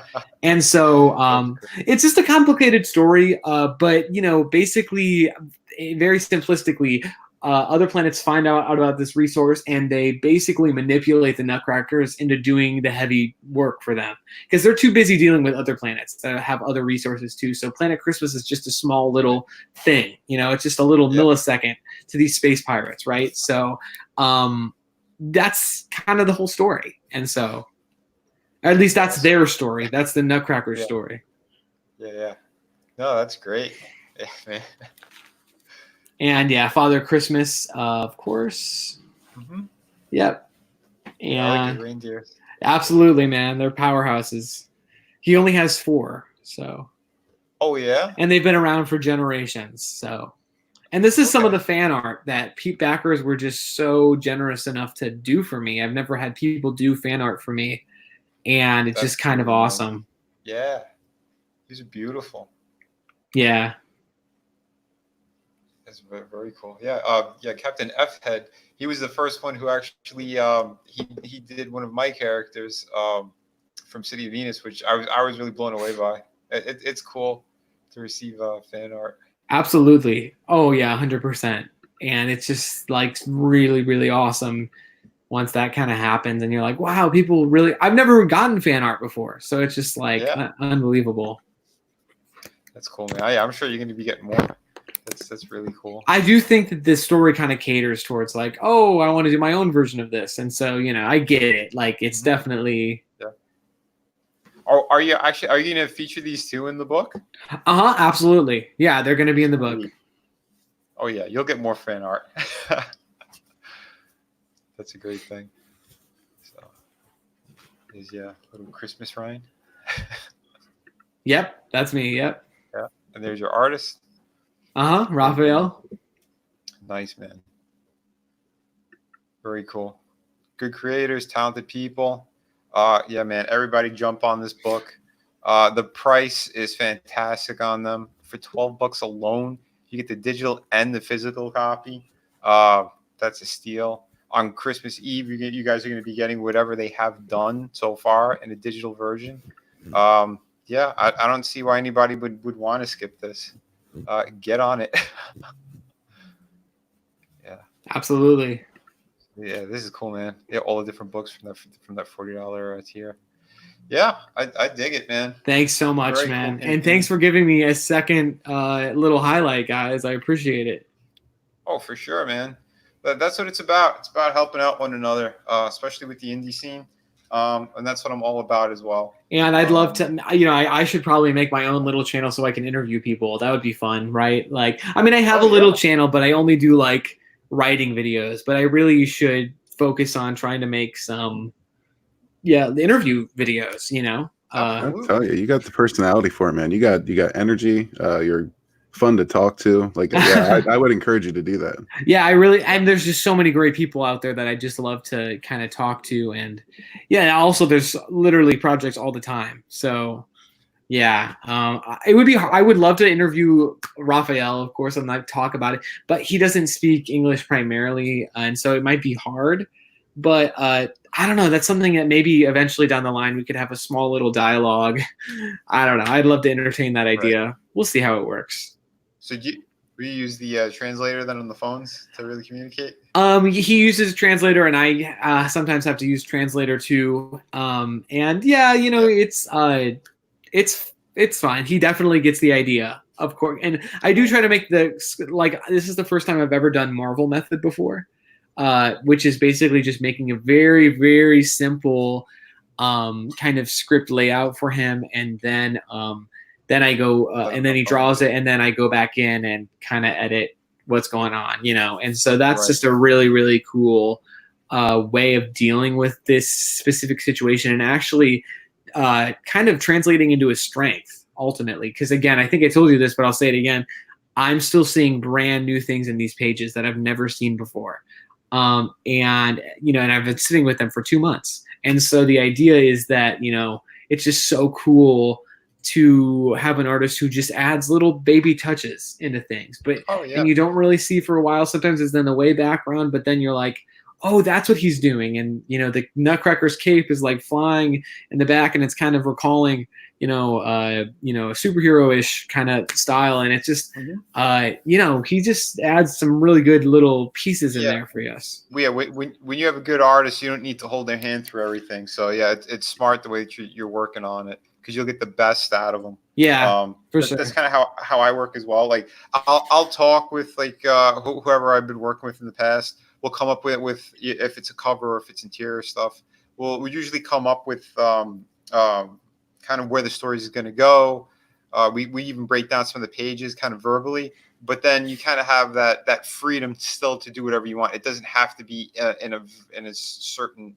And so it's just a complicated story. But, basically, very simplistically, other planets find out about this resource, and they basically manipulate the Nutcrackers into doing the heavy work for them, because they're too busy dealing with other planets that have other resources too. So Planet Christmas is just a small little thing, it's just a little millisecond to these space pirates, right? So that's kind of the whole story. And so, at least that's their story. That's the Nutcracker story. Yeah. No, that's great. Yeah, man. And Father Christmas, of course. Mm-hmm. Yep. And I like the reindeers. Absolutely, man. They're powerhouses. He only has 4, so. Oh, yeah? And they've been around for generations, so. And this is some of Okay. the fan art that backers were just so generous enough to do for me. I've never had people do fan art for me, and it's That's just kind of really nice. awesome. Yeah, these are beautiful. Yeah. That's very cool. Yeah, yeah. Captain F Head. He was the first one who actually he did one of my characters from City of Venus, which I was really blown away by. It's cool to receive fan art. Absolutely. Oh yeah, 100%. And it's just like really, really awesome once that kind of happens, and you're like, wow, people really. I've never gotten fan art before, so it's just like Yeah, unbelievable. that's cool, man. Yeah, I'm sure you're going to be getting more. That's really cool. I do think that this story kind of caters towards like, oh, I want to do my own version of this, and so I get it. Like it's definitely. Yeah. Are you going to feature these two in the book? Absolutely. Yeah, they're going to be in the book. Oh yeah, you'll get more fan art. That's a great thing. So, is little Christmas Ryan. Yep, that's me. Yep. Yeah, and there's your artist. Raphael. Nice, man. Very cool. Good creators, talented people. Yeah, man. Everybody jump on this book. The price is fantastic on them. For $12 alone, you get the digital and the physical copy. That's a steal. On Christmas Eve, you guys are going to be getting whatever they have done so far in a digital version. Yeah, I don't see why anybody would want to skip this. Get on it. Yeah. Absolutely. Yeah, this is cool, man. Yeah, all the different books from that $40 tier. Yeah, I dig it, man. Thanks so much, Very man. cool. And thanks for giving me a second little highlight, guys. I appreciate it. Oh, for sure, man. But that's what it's about. It's about helping out one another, especially with the indie scene. And that's what I'm all about as well. And I'd love to, I should probably make my own little channel so I can interview people. That would be fun, right? Like, I mean, I have a little channel, but I only do like writing videos. But I really should focus on trying to make some, the interview videos. I tell you, you got the personality for it, man. You got energy. You're fun to talk to. Like, yeah, I would encourage you to do that. Yeah, I really, and there's just so many great people out there that I just love to kind of talk to. And yeah, also there's literally projects all the time. So yeah, I would love to interview Raphael, of course, and like talk about it, but he doesn't speak English primarily. And so it might be hard, but I don't know. That's something that maybe eventually down the line we could have a small little dialogue. I don't know. I'd love to entertain that idea. Right. We'll see how it works. So we use the translator then on the phones to really communicate? He uses a translator, and I sometimes have to use translator too. And yeah, it's fine. He definitely gets the idea, of course. And I do try to make this is the first time I've ever done Marvel method before, which is basically just making a very, very simple kind of script layout for him, and then I go and then he draws it, and then I go back in and kind of edit what's going on, and so that's just a really, really cool way of dealing with this specific situation, and actually kind of translating into a strength ultimately. Because again, I think I told you this, but I'll say it again, I'm still seeing brand new things in these pages that I've never seen before, and I've been sitting with them for 2 months, and so the idea is that it's just so cool to have an artist who just adds little baby touches into things, but and you don't really see for a while. Sometimes it's in the way background, but then you're like, oh, that's what he's doing. And the Nutcracker's cape is like flying in the back, and it's kind of recalling a superhero-ish kind of style, and it's just he just adds some really good little pieces in there for us. Yeah, when you have a good artist, you don't need to hold their hand through everything. So yeah, it's smart the way that you're working on it, because you'll get the best out of them. Yeah, for sure. That's kind of how I work as well. Like I'll talk with like whoever I've been working with in the past. We'll come up with if it's a cover or if it's interior stuff. We usually come up with kind of where the story is going to go. We even break down some of the pages kind of verbally, but then you kind of have that freedom still to do whatever you want. It doesn't have to be in a certain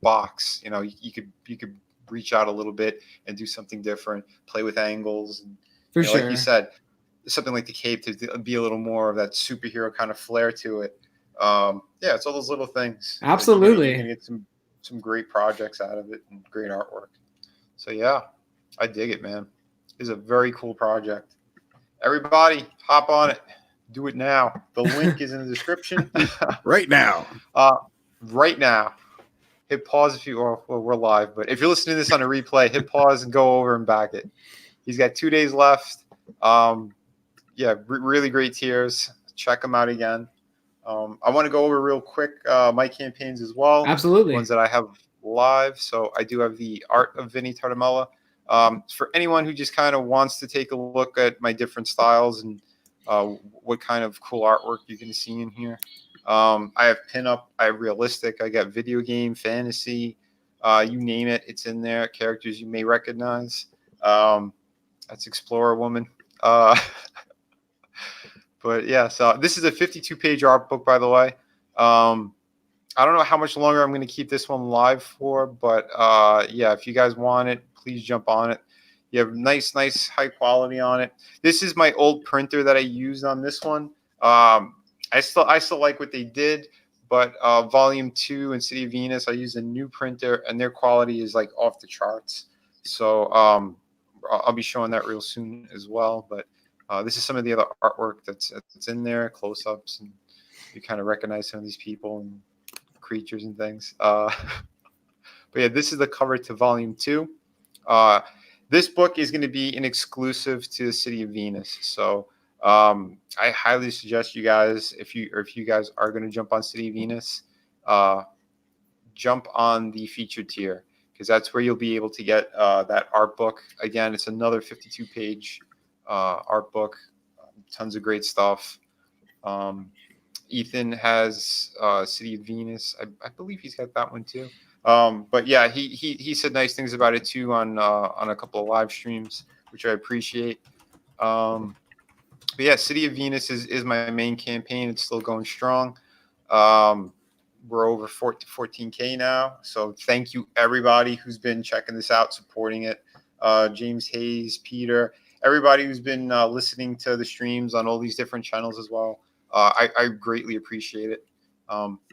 box. You could reach out a little bit and do something different, play with angles. And, for sure. Like you said, something like the cape to be a little more of that superhero kind of flair to it. Yeah, it's all those little things. Absolutely. You're gonna get some great projects out of it and great artwork. So yeah, I dig it, man. It's a very cool project. Everybody, hop on it. Do it now. The link is in the description. Right now. Right now. Hit pause if you well, we're live, but if you're listening to this on a replay, hit pause and go over and back it. He's got 2 days left. Yeah, really great tiers. Check them out again. I want to go over real quick my campaigns as well. Absolutely. Ones that I have live. So I do have the Art of Vinnie Tartamella. For anyone who just kind of wants to take a look at my different styles and what kind of cool artwork you can see in here. I have pinup, I have realistic, I got video game, fantasy, you name it, it's in there. Characters you may recognize. That's Explorer Woman. But yeah, so this is a 52-page art book, by the way. I don't know how much longer I'm going to keep this one live for, but yeah, if you guys want it, please jump on it. You have nice high quality on it. This is my old printer that I used on this one. I still like what they did, but Volume 2 and City of Venus, I use a new printer, and their quality is like off the charts. So I'll be showing that real soon as well. But this is some of the other artwork that's in there, close-ups, and you kind of recognize some of these people and creatures and things. But yeah, this is the cover to Volume 2. This book is going to be an exclusive to the City of Venus. So I highly suggest you guys, if you guys are going to jump on City of Venus, jump on the featured tier, because that's where you'll be able to get that art book. Again, it's another 52-page art book, tons of great stuff. Ethan has City of Venus. I believe he's got that one too. But yeah, he said nice things about it too on a couple of live streams, which I appreciate. But yeah, City of Venus is my main campaign. It's still going strong. We're over 14K now. So thank you everybody who's been checking this out, supporting it. James Hayes, Peter, everybody who's been listening to the streams on all these different channels as well. I greatly appreciate it.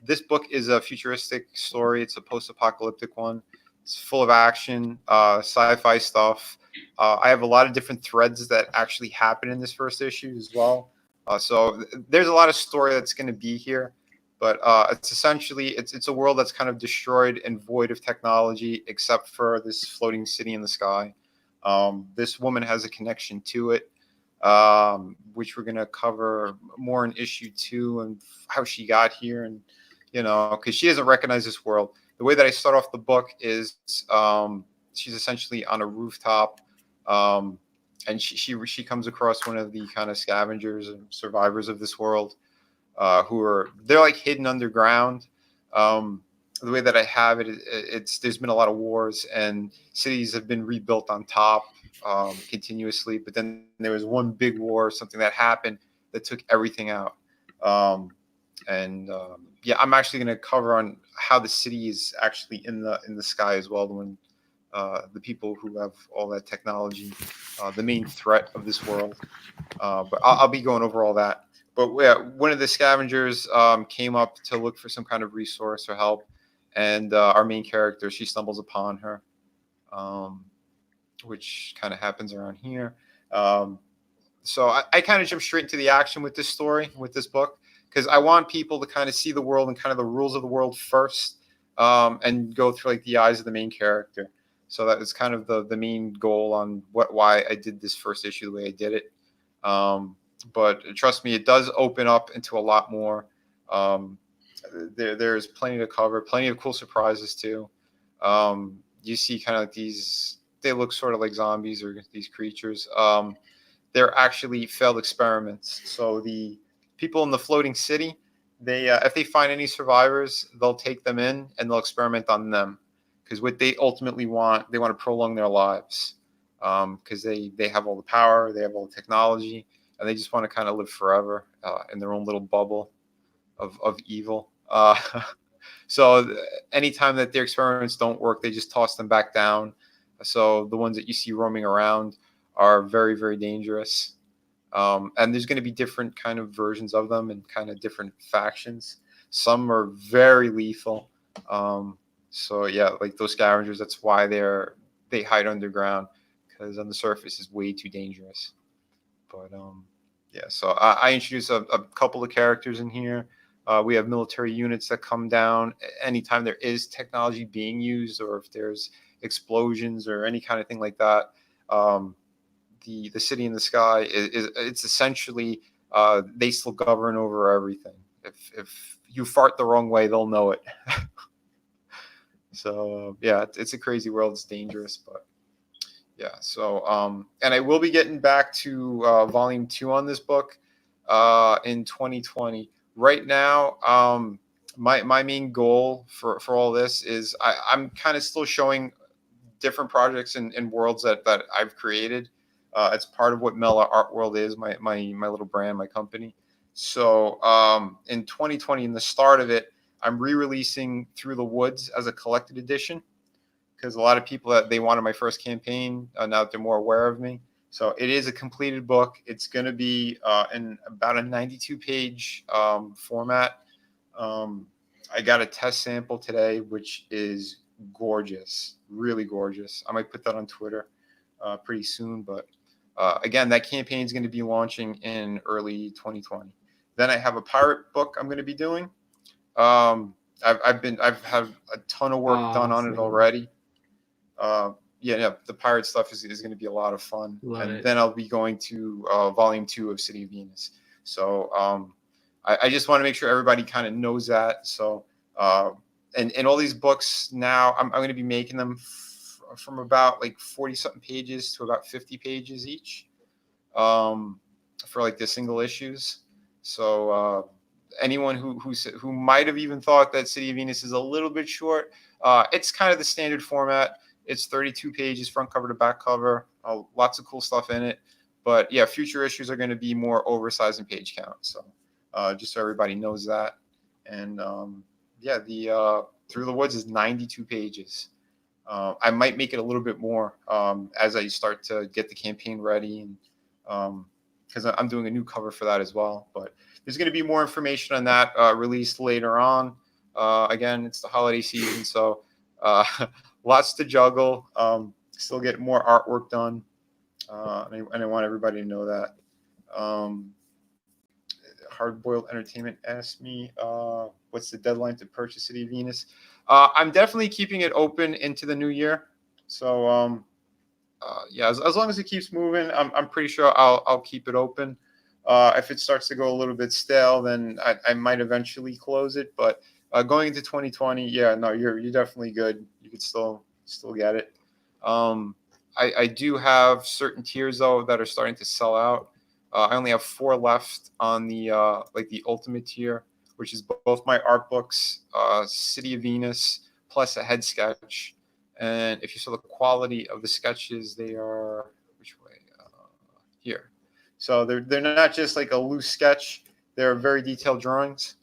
This book is a futuristic story. It's a post-apocalyptic one. It's full of action, sci-fi stuff. I have a lot of different threads that actually happen in this first issue as well. So there's a lot of story that's going to be here. But it's essentially, it's a world that's kind of destroyed and void of technology, except for this floating city in the sky. This woman has a connection to it, which we're going to cover more in issue 2 and how she got here. And, you know, because she doesn't recognize this world. The way that I start off the book is she's essentially on a rooftop, and she comes across one of the kind of scavengers and survivors of this world, they're like hidden underground. The way that I have it, there's been a lot of wars and cities have been rebuilt on top continuously. But then there was one big war, something that happened that took everything out. Yeah, I'm actually going to cover on how the city is actually in the sky as well. When the people who have all that technology, the main threat of this world. But I'll be going over all that. But yeah, one of the scavengers came up to look for some kind of resource or help, and our main character, she stumbles upon her, which kind of happens around here. So I kind of jump straight into the action with this story, with this book, because I want people to kind of see the world and kind of the rules of the world first, and go through like the eyes of the main character. So that is kind of the main goal on why I did this first issue the way I did it. But trust me, it does open up into a lot more. There's plenty to cover, plenty of cool surprises too. You see kind of like these, they look sort of like zombies or these creatures. They're actually failed experiments. So the people in the floating city, if they find any survivors, they'll take them in and they'll experiment on them. Because what they ultimately want, they want to prolong their lives. Because they have all the power, they have all the technology, and they just want to kind of live forever in their own little bubble of evil. So anytime that their experiments don't work, they just toss them back down. So the ones that you see roaming around are very, very dangerous. And there's going to be different kind of versions of them and kind of different factions. Some are very lethal. So yeah, like those scavengers, that's why they hide underground, because on the surface is way too dangerous. But yeah, so I introduced a couple of characters in here. We have military units that come down anytime there is technology being used, or if there's explosions or any kind of thing like that. The city in the sky it's essentially they still govern over everything. If you fart the wrong way, they'll know it. So yeah, it's a crazy world. It's dangerous, but yeah. So and I will be getting back to volume 2 on this book in 2020. Right now, my main goal for all this is I'm kind of still showing different projects and worlds that I've created. It's part of what Mela Art World is, my little brand, my company. So in 2020, in the start of it, I'm re-releasing Through the Woods as a collected edition, because a lot of people that they wanted my first campaign, now that they're more aware of me. So it is a completed book. It's going to be in about a 92-page format. I got a test sample today, which is gorgeous, really gorgeous. I might put that on Twitter pretty soon. But again, that campaign is going to be launching in early 2020. Then I have a pirate book I'm going to be doing. I've had a ton of work done on it already. Yeah, the pirate stuff is going to be a lot of fun. Love it. Then I'll be going to volume 2 of City of Venus. So I just want to make sure everybody kind of knows that. So and all these books now, I'm going to be making them from about like 40 something pages to about 50 pages each for like the single issues. So anyone who might have even thought that City of Venus is a little bit short, it's kind of the standard format. It's 32 pages, front cover to back cover, lots of cool stuff in it. But yeah, future issues are going to be more oversized in page count. So just so everybody knows that. And yeah, the Through the Woods is 92 pages. I might make it a little bit more as I start to get the campaign ready, and because I'm doing a new cover for that as well. But there's going to be more information on that released later on. Again, it's the holiday season, so lots to juggle. Still get more artwork done, and I want everybody to know that. Hardboiled Entertainment asked me, what's the deadline to purchase City of Venus? I'm definitely keeping it open into the new year. So yeah, as long as it keeps moving, I'm pretty sure I'll keep it open. If it starts to go a little bit stale, then I might eventually close it. But going into 2020, yeah, no, you're definitely good. You could still get it. I do have certain tiers though that are starting to sell out. I only have 4 left on the like the ultimate tier, which is both my art books, City of Venus, plus a head sketch. And if you saw the quality of the sketches, they are which way? Here. So they're not just like a loose sketch; they're very detailed drawings.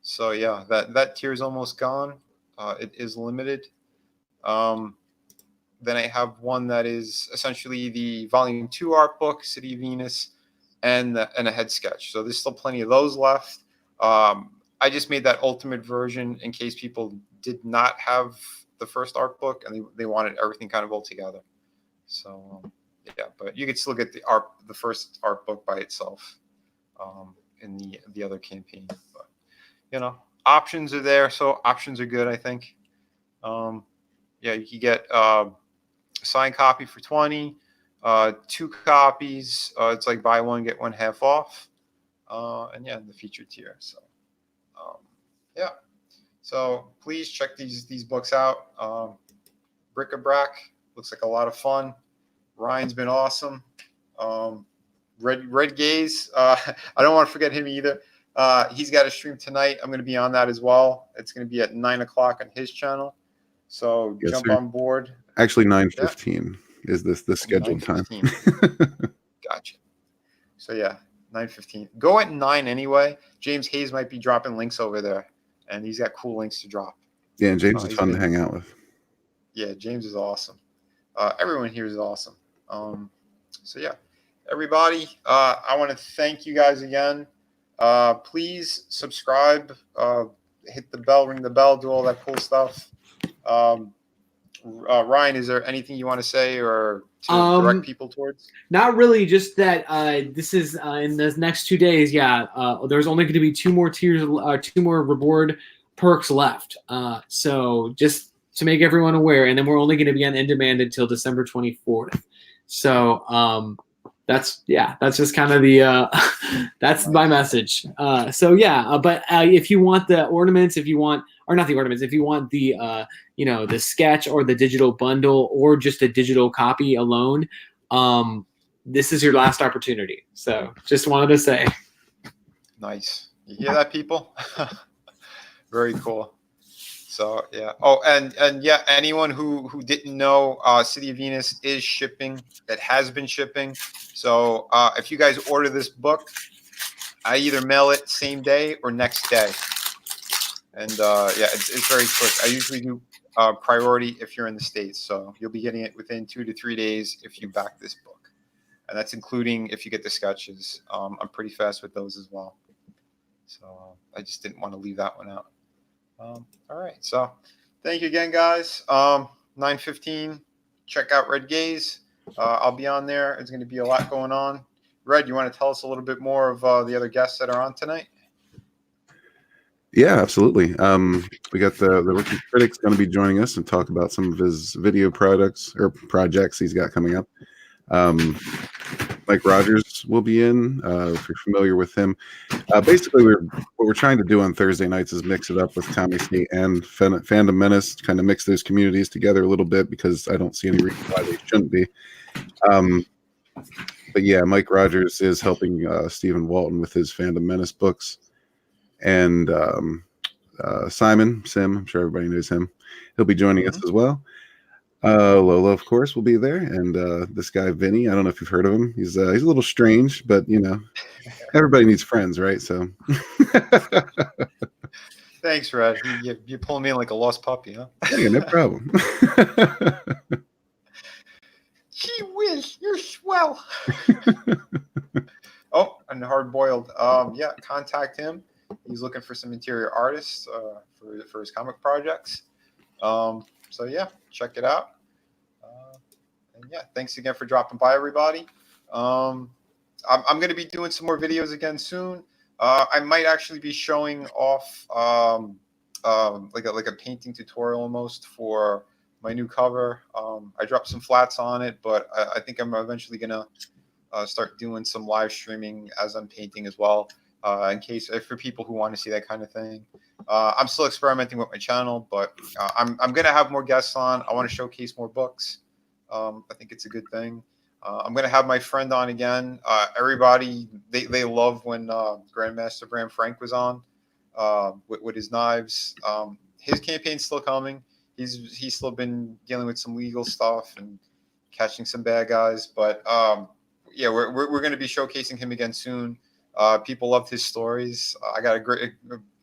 So yeah, that tier is almost gone. It is limited. Then I have one that is essentially the volume 2 art book, City of Venus, and a head sketch. So there's still plenty of those left. I just made that ultimate version in case people did not have the first art book and they wanted everything kind of all together. So yeah, but you could still get the first art book by itself in the other campaign. But you know, options are there, so options are good, I think. Yeah, you can get signed copy for 20, 2 copies. It's like buy one get one half off, and yeah, the featured tier. So yeah, so please check these books out. Bric-a-Brac looks like a lot of fun. Ryan's been awesome. Red Gaze, I don't want to forget him either. He's got a stream tonight. I'm going to be on that as well. It's going to be at 9 o'clock on his channel. So yes, jump sir. on board. Actually, 9:15 is the scheduled 9:15. time. Gotcha. So yeah, 9:15. Go at 9 anyway. James Hayes might be dropping links over there, and he's got cool links to drop. Yeah, and James is fun to hang out with. Yeah, James is awesome. Everyone here is awesome. So yeah, everybody, I want to thank you guys again. Please subscribe, hit the bell, ring the bell, do all that cool stuff. Ryan, is there anything you want to say or to direct people towards? Not really, just that this is in the next 2 days. Yeah, there's only going to be 2 more tiers, 2 more reward perks left. So just to make everyone aware, and then we're only going to be on in demand until December 24th. So that's just kind of the that's my message. But if you want the ornaments, if you want the the sketch or the digital bundle or just a digital copy alone, this is your last opportunity. So just wanted to say. Nice. You hear that, people? Very cool. So yeah. Oh, and yeah, anyone who didn't know, City of Venus is shipping. It has been shipping. So if you guys order this book, I either mail it same day or next day. And yeah, it's very quick. I usually do priority if you're in the States. So you'll be getting it within 2 to 3 days if you back this book. And that's including if you get the sketches. I'm pretty fast with those as well. So I just didn't want to leave that one out. All right. So thank you again, guys. 9:15. Check out Red Gaze. I'll be on there. There's going to be a lot going on. Red, you want to tell us a little bit more of the other guests that are on tonight? Yeah, absolutely. We got the Rookie Critic's going to be joining us and talk about some of his video products or projects he's got coming up. Mike Rogers will be in, if you're familiar with him. Basically, what we're trying to do on Thursday nights is mix it up with Tommy State and Fandom Menace, kind of mix those communities together a little bit because I don't see any reason why they shouldn't be. But yeah, Mike Rogers is helping Stephen Walton with his Fandom Menace books. And Sim, I'm sure everybody knows him. He'll be joining us as well. Lola, of course, will be there, and this guy Vinny. I don't know if you've heard of him. He's a little strange, but everybody needs friends, right? So, thanks, Red. You pulling me in like a lost puppy, huh? Yeah, no problem. Gee whiz, you're swell. Oh, and hard boiled. Yeah, contact him. He's looking for some interior artists for his comic projects. So yeah, check it out. And yeah, thanks again for dropping by, everybody. I'm going to be doing some more videos again soon. I might actually be showing off like a painting tutorial almost for my new cover. I dropped some flats on it, but I think I'm eventually going to start doing some live streaming as I'm painting as well. In case for people who want to see that kind of thing. I'm still experimenting with my channel, but I'm going to have more guests on. I want to showcase more books. I think it's a good thing. I'm going to have my friend on again. Everybody, they love when Grandmaster Bram Frank was on with his knives. His campaign's still coming. He's still been dealing with some legal stuff and catching some bad guys. But yeah, we're going to be showcasing him again soon. People loved his stories. I got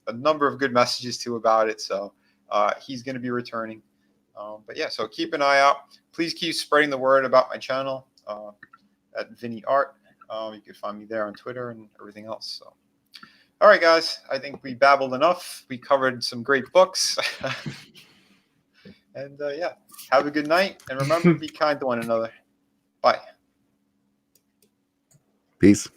a number of good messages too about it. So he's going to be returning. But yeah, so keep an eye out. Please keep spreading the word about my channel at Vinnieart. You can find me there on Twitter and everything else. So, all right, guys, I think we babbled enough. We covered some great books. And yeah, have a good night. And remember, be kind to one another. Bye. Peace.